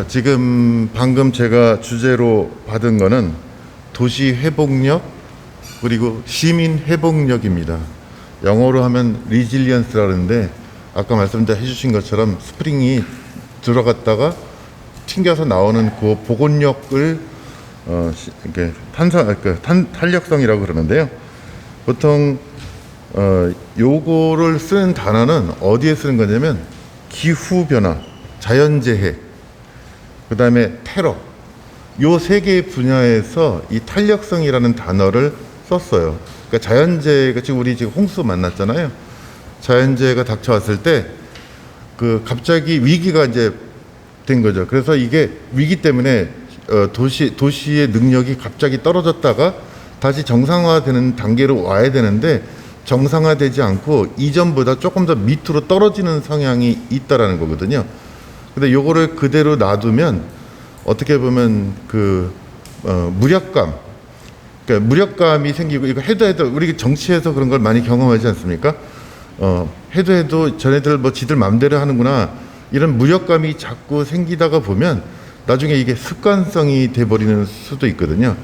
자, 지금 방금 제가 주제로 받은 거는 도시 회복력 그리고 시민 회복력입니다. 영어로 하면 resilience라는데 아까 말씀해 주신 것처럼 스프링이 들어갔다가 튕겨서 나오는 그 복원력을 이렇게 탄력성이라고 그러는데요. 보통 요거를 쓰는 단어는 어디에 쓰는 거냐면 기후 변화, 자연재해, 그 다음에 테러, 요 세 개의 분야에서 이 탄력성이라는 단어를 썼어요. 그러니까 자연재해가 지금 우리 지금 홍수 만났잖아요. 자연재해가 닥쳐왔을 때 그 갑자기 위기가 이제 된 거죠. 그래서 이게 위기 때문에 도시의 능력이 갑자기 떨어졌다가 다시 정상화되는 단계로 와야 되는데 정상화되지 않고 이전보다 조금 더 밑으로 떨어지는 성향이 있다라는 거거든요. 근데 요거를 그대로 놔두면 어떻게 보면 무력감, 그러니까 무력감이 생기고, 이거 해도 우리 정치에서 그런 걸 많이 경험하지 않습니까? 해도 전애들 뭐 지들 맘대로 하는구나, 이런 무력감이 자꾸 생기다가 보면 나중에 이게 습관성이 돼버리는 수도 있거든요.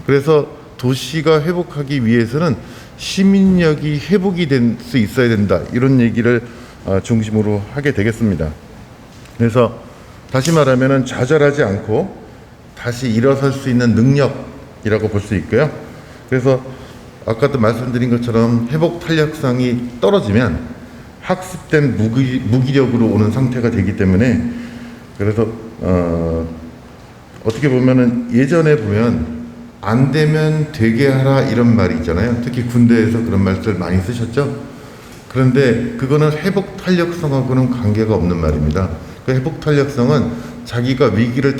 그래서 도시가 회복하기 위해서는 시민력이 회복이 될 수 있어야 된다, 이런 얘기를 중심으로 하게 되겠습니다. 그래서 다시 말하면 좌절하지 않고 다시 일어설 수 있는 능력이라고 볼 수 있고요. 그래서 아까도 말씀드린 것처럼 회복 탄력성이 떨어지면 학습된 무기력으로 오는 상태가 되기 때문에, 그래서 어떻게 보면은 예전에 보면 안 되면 되게 하라, 이런 말이 있잖아요. 특히 군대에서 그런 말들 많이 쓰셨죠. 그런데 그거는 회복 탄력성하고는 관계가 없는 말입니다. 그 회복 탄력성은 자기가 위기를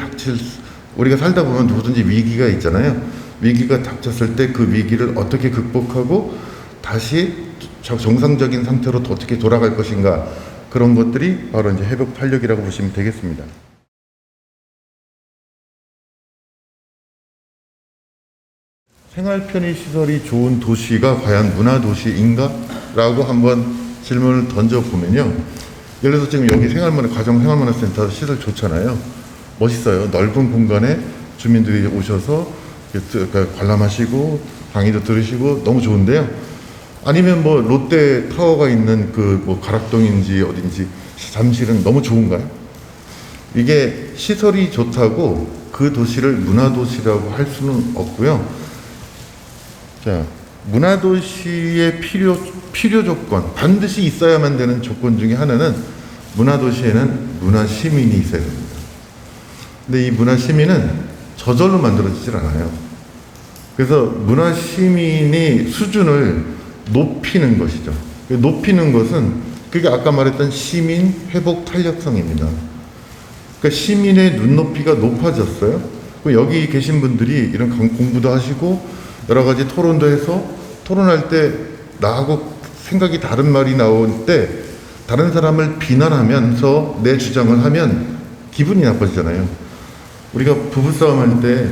우리가 살다 보면 누구든지 위기가 있잖아요. 위기가 닥쳤을 때 그 위기를 어떻게 극복하고 다시 정상적인 상태로 어떻게 돌아갈 것인가, 그런 것들이 바로 이제 회복 탄력이라고 보시면 되겠습니다. 생활 편의 시설이 좋은 도시가 과연 문화 도시인가? 라고 한번 질문을 던져보면요. 예를 들어서 지금 여기 가정 생활문화센터 시설 좋잖아요. 멋있어요. 넓은 공간에 주민들이 오셔서 관람하시고 강의도 들으시고 너무 좋은데요. 아니면 뭐 롯데 타워가 있는 가락동인지 어딘지 잠실은 너무 좋은가요? 이게 시설이 좋다고 그 도시를 문화도시라고 할 수는 없고요. 자, 문화도시의 필요 조건, 반드시 있어야만 되는 조건 중에 하나는 문화도시에는 문화시민이 있어야 됩니다. 근데 이 문화시민은 저절로 만들어지질 않아요. 그래서 문화시민이 수준을 높이는 것이죠. 높이는 것은 그게 아까 말했던 시민 회복 탄력성입니다. 그러니까 시민의 눈높이가 높아졌어요. 여기 계신 분들이 이런 공부도 하시고 여러 가지 토론도 해서 토론할 때 나하고 생각이 다른 말이 나올 때 다른 사람을 비난하면서 내 주장을 하면 기분이 나빠지잖아요. 우리가 부부싸움 할 때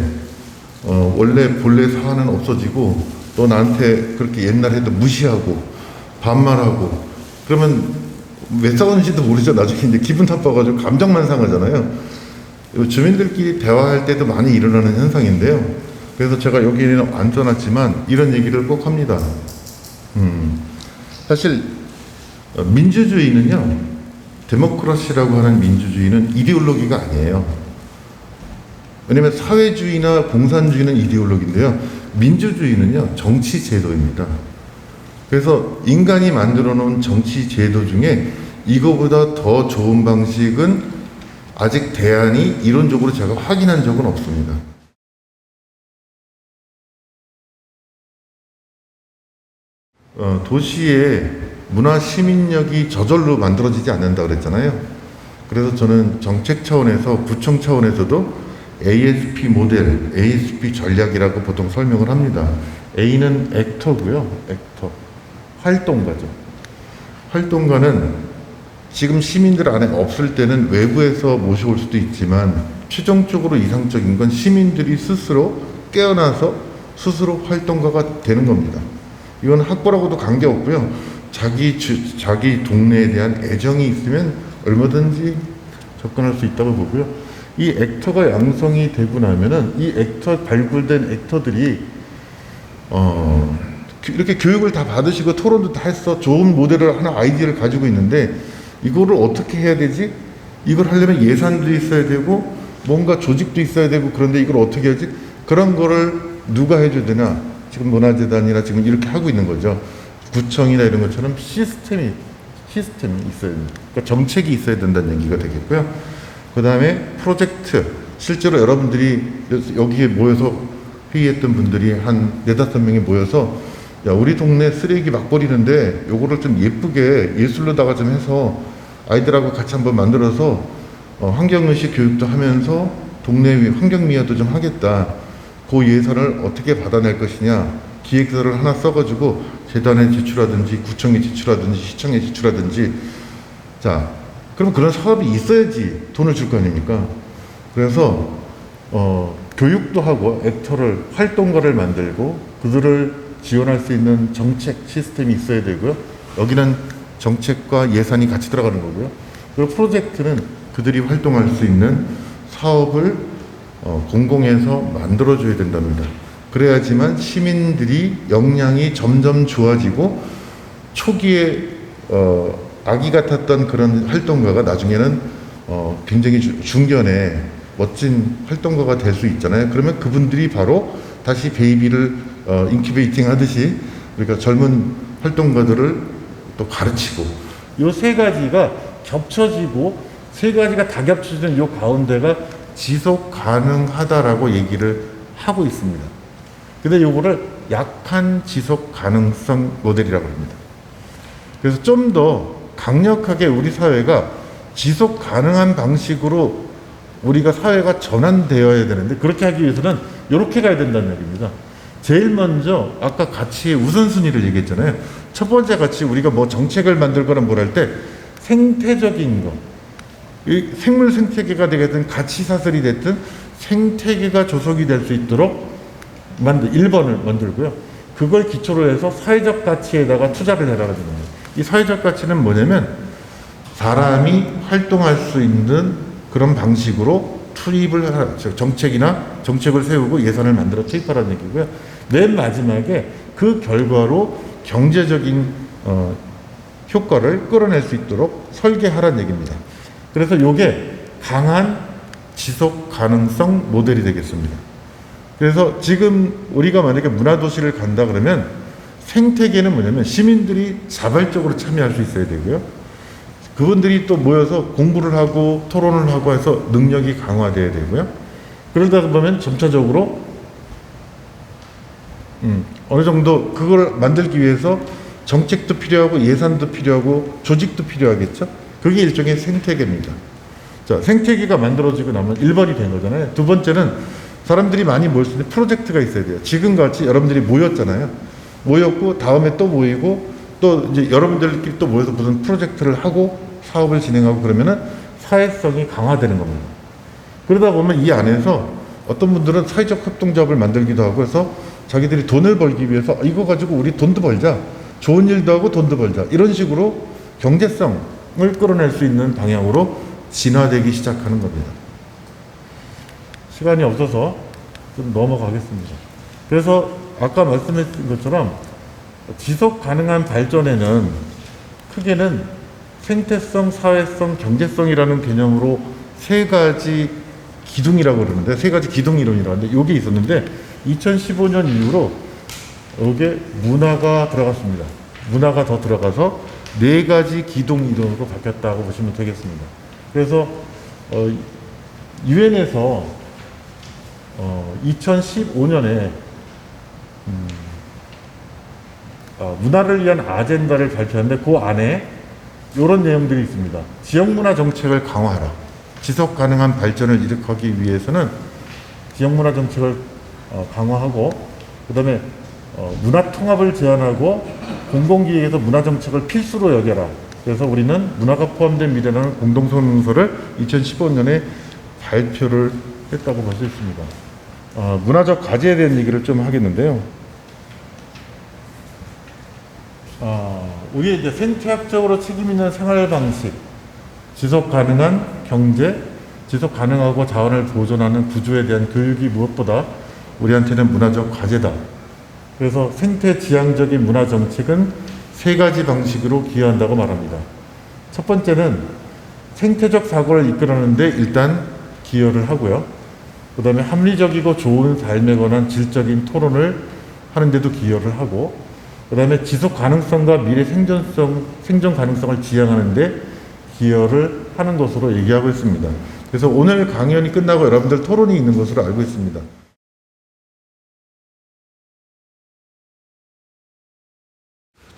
원래 본래 사안은 없어지고 또 나한테 그렇게 옛날에도 무시하고 반말하고 그러면 왜 싸우는지도 모르죠. 나중에 이제 기분 나빠가지고 감정만 상하잖아요. 주민들끼리 대화할 때도 많이 일어나는 현상인데요. 그래서 제가 여기는 안 써놨지만 이런 얘기를 꼭 합니다. 사실 민주주의는요, 데모크라시라고 하는 민주주의는 이데올로기가 아니에요. 왜냐면 사회주의나 공산주의는 이데올로기인데요, 민주주의는요 정치 제도입니다. 그래서 인간이 만들어 놓은 정치 제도 중에 이거보다 더 좋은 방식은 아직 대안이 이론적으로 제가 확인한 적은 없습니다. 도시에 문화 시민력이 저절로 만들어지지 않는다 그랬잖아요. 그래서 저는 정책 차원에서, 구청 차원에서도 ASP 모델, ASP 전략이라고 보통 설명을 합니다. A는 액터고요. 액터. 활동가죠. 활동가는 지금 시민들 안에 없을 때는 외부에서 모셔올 수도 있지만 최종적으로 이상적인 건 시민들이 스스로 깨어나서 스스로 활동가가 되는 겁니다. 이건 학벌하고도 관계없고요. 자기 동네에 대한 애정이 있으면 얼마든지 접근할 수 있다고 보고요. 이 액터가 양성이 되고 나면은 이 액터 발굴된 액터들이 이렇게 교육을 다 받으시고 토론도 다 했어. 좋은 모델을 하나 아이디어를 가지고 있는데 이거를 어떻게 해야 되지? 이걸 하려면 예산도 있어야 되고 뭔가 조직도 있어야 되고 그런데 이걸 어떻게 하지? 그런 거를 누가 해줘야 되나? 지금 문화재단이나 지금 이렇게 하고 있는 거죠. 구청이나 이런 것처럼 시스템이 있어야 됩니다. 그러니까 정책이 있어야 된다는 얘기가 되겠고요. 그 다음에 프로젝트. 실제로 여러분들이 여기에 모여서 회의했던 분들이 한 4-5명이 모여서 야, 우리 동네 쓰레기 막 버리는데 요거를 좀 예쁘게 예술로다가 좀 해서 아이들하고 같이 한번 만들어서 환경의식 교육도 하면서 동네 환경미화도 좀 하겠다. 그 예산을 어떻게 받아낼 것이냐. 기획서를 하나 써가지고 재단에 지출하든지 구청에 지출하든지 시청에 지출하든지 자, 그럼 그런 사업이 있어야지 돈을 줄 거 아닙니까? 그래서 교육도 하고 액터를 활동가를 만들고 그들을 지원할 수 있는 정책 시스템이 있어야 되고요. 여기는 정책과 예산이 같이 들어가는 거고요. 그리고 프로젝트는 그들이 활동할 수 있는 사업을 공공에서 만들어줘야 된답니다. 그래야지만 시민들이 역량이 점점 좋아지고 초기에 아기 같았던 그런 활동가가 나중에는 굉장히 중견에 멋진 활동가가 될 수 있잖아요. 그러면 그분들이 바로 다시 베이비를 인큐베이팅 하듯이 그러니까 젊은 활동가들을 또 가르치고 이 세 가지가 겹쳐지고 세 가지가 다 겹쳐지는 이 가운데가 지속 가능하다라고 얘기를 하고 있습니다. 근데 요거를 약한 지속 가능성 모델이라고 합니다. 그래서 좀 더 강력하게 우리 사회가 지속 가능한 방식으로 우리가 사회가 전환되어야 되는데 그렇게 하기 위해서는 이렇게 가야 된다는 얘기입니다. 제일 먼저 아까 가치의 우선순위를 얘기했잖아요. 첫 번째 가치 우리가 뭐 정책을 만들거나 뭘 할 때 생태적인 거, 이 생물 생태계가 되겠든 가치 사슬이 됐든 생태계가 조성이 될 수 있도록 1번을 만들고요. 그걸 기초로 해서 사회적 가치에다가 투자를 해라는 겁니다. 이 사회적 가치는 뭐냐면 사람이 활동할 수 있는 그런 방식으로 투입을 하라. 정책을 세우고 예산을 만들어 투입하라는 얘기고요. 맨 마지막에 그 결과로 경제적인 효과를 끌어낼 수 있도록 설계하라는 얘기입니다. 그래서 이게 강한 지속 가능성 모델이 되겠습니다. 그래서 지금 우리가 만약에 문화도시를 간다 그러면 생태계는 뭐냐면 시민들이 자발적으로 참여할 수 있어야 되고요. 그분들이 또 모여서 공부를 하고 토론을 하고 해서 능력이 강화돼야 되고요. 그러다 보면 점차적으로 어느 정도 그걸 만들기 위해서 정책도 필요하고 예산도 필요하고 조직도 필요하겠죠. 그게 일종의 생태계입니다. 자, 생태계가 만들어지고 나면 1번이 된 거잖아요. 두 번째는 사람들이 많이 모일 수 있는 프로젝트가 있어야 돼요. 지금같이 여러분들이 모였잖아요. 모였고 다음에 또 모이고 또 이제 여러분들끼리 또 모여서 무슨 프로젝트를 하고 사업을 진행하고 그러면은 사회성이 강화되는 겁니다. 그러다 보면 이 안에서 어떤 분들은 사회적 협동조합을 만들기도 하고 해서 자기들이 돈을 벌기 위해서 이거 가지고 우리 돈도 벌자. 좋은 일도 하고 돈도 벌자. 이런 식으로 경제성을 끌어낼 수 있는 방향으로 진화되기 시작하는 겁니다. 시간이 없어서 좀 넘어가겠습니다. 그래서 아까 말씀드린 것처럼 지속 가능한 발전에는 크게는 생태성, 사회성, 경제성이라는 개념으로 세 가지 기둥이라고 그러는데 세 가지 기둥 이론이라고 하는데 이게 있었는데 2015년 이후로 이게 문화가 들어갔습니다. 문화가 더 들어가서 네 가지 기둥 이론으로 바뀌었다고 보시면 되겠습니다. 그래서 유엔에서 2015년에 문화를 위한 아젠다를 발표했는데 그 안에 이런 내용들이 있습니다. 지역문화 정책을 강화하라. 지속 가능한 발전을 이룩하기 위해서는 지역문화 정책을 강화하고 그 다음에 문화 통합을 제한하고 공공기획에서 문화 정책을 필수로 여겨라. 그래서 우리는 문화가 포함된 미래라는 공동성명서를 2015년에 발표를 했다고 볼 수 있습니다. 문화적 과제에 대한 얘기를 좀 하겠는데요. 우리의 이제 생태학적으로 책임 있는 생활 방식, 지속 가능한 경제, 지속 가능하고 자원을 보존하는 구조에 대한 교육이 무엇보다 우리한테는 문화적 과제다. 그래서 생태지향적인 문화 정책은 세 가지 방식으로 기여한다고 말합니다. 첫 번째는 생태적 사고를 이끌어내는데 일단 기여를 하고요. 그 다음에 합리적이고 좋은 삶에 관한 질적인 토론을 하는데도 기여를 하고, 그 다음에 지속 가능성과 미래 생존 가능성을 지향하는데 기여를 하는 것으로 얘기하고 있습니다. 그래서 오늘 강연이 끝나고 여러분들 토론이 있는 것으로 알고 있습니다.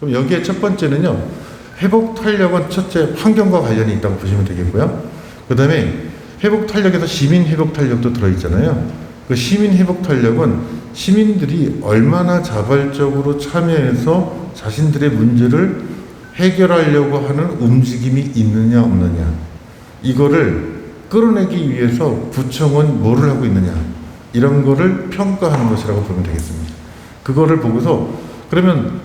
그럼 여기에 첫 번째는요, 회복 탄력은 첫째 환경과 관련이 있다고 보시면 되겠고요. 그 다음에 회복 탄력에서 시민 회복 탄력도 들어있잖아요. 그 시민 회복 탄력은 시민들이 얼마나 자발적으로 참여해서 자신들의 문제를 해결하려고 하는 움직임이 있느냐 없느냐, 이거를 끌어내기 위해서 구청은 뭐를 하고 있느냐, 이런 거를 평가하는 것이라고 보면 되겠습니다. 그거를 보고서 그러면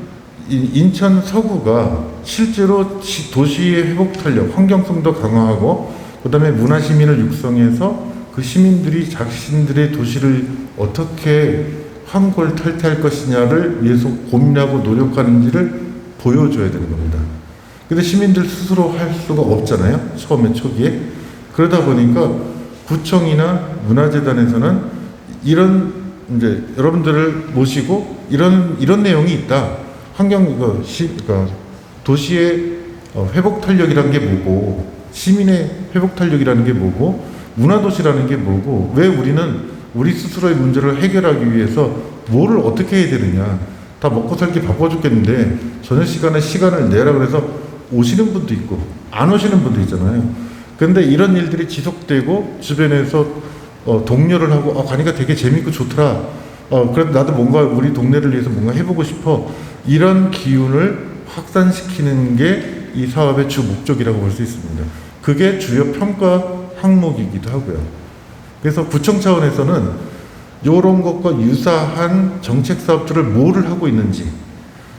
인천 서구가 실제로 도시의 회복 탄력, 환경성도 강화하고 그 다음에 문화시민을 육성해서 그 시민들이 자신들의 도시를 어떻게 환골탈퇴할 것이냐를 위해서 고민하고 노력하는지를 보여줘야 되는 겁니다. 근데 시민들 스스로 할 수가 없잖아요, 처음에 초기에. 그러다 보니까 구청이나 문화재단에서는 이런 이제 여러분들을 모시고 이런 내용이 있다. 그러니까 도시의 회복 탄력이라는 게 뭐고, 시민의 회복 탄력이라는 게 뭐고, 문화도시라는 게 뭐고, 왜 우리는 우리 스스로의 문제를 해결하기 위해서 뭐를 어떻게 해야 되느냐. 다 먹고 살기 바빠 죽겠는데 저녁 시간에 시간을 내라 그래서 오시는 분도 있고 안 오시는 분도 있잖아요. 근데 이런 일들이 지속되고 주변에서 독려를 하고 가니까 되게 재밌고 좋더라. 그래도 나도 뭔가 우리 동네를 위해서 뭔가 해보고 싶어. 이런 기운을 확산시키는 게 이 사업의 주 목적이라고 볼 수 있습니다. 그게 주요 평가 항목이기도 하고요. 그래서 구청 차원에서는 이런 것과 유사한 정책 사업들을 뭐를 하고 있는지,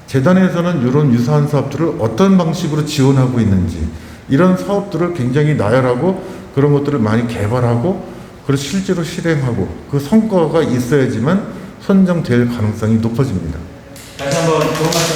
재단에서는 이런 유사한 사업들을 어떤 방식으로 지원하고 있는지, 이런 사업들을 굉장히 나열하고 그런 것들을 많이 개발하고 그리고 실제로 실행하고 그 성과가 있어야지만 선정될 가능성이 높아집니다. 다시 한번 좋은 말씀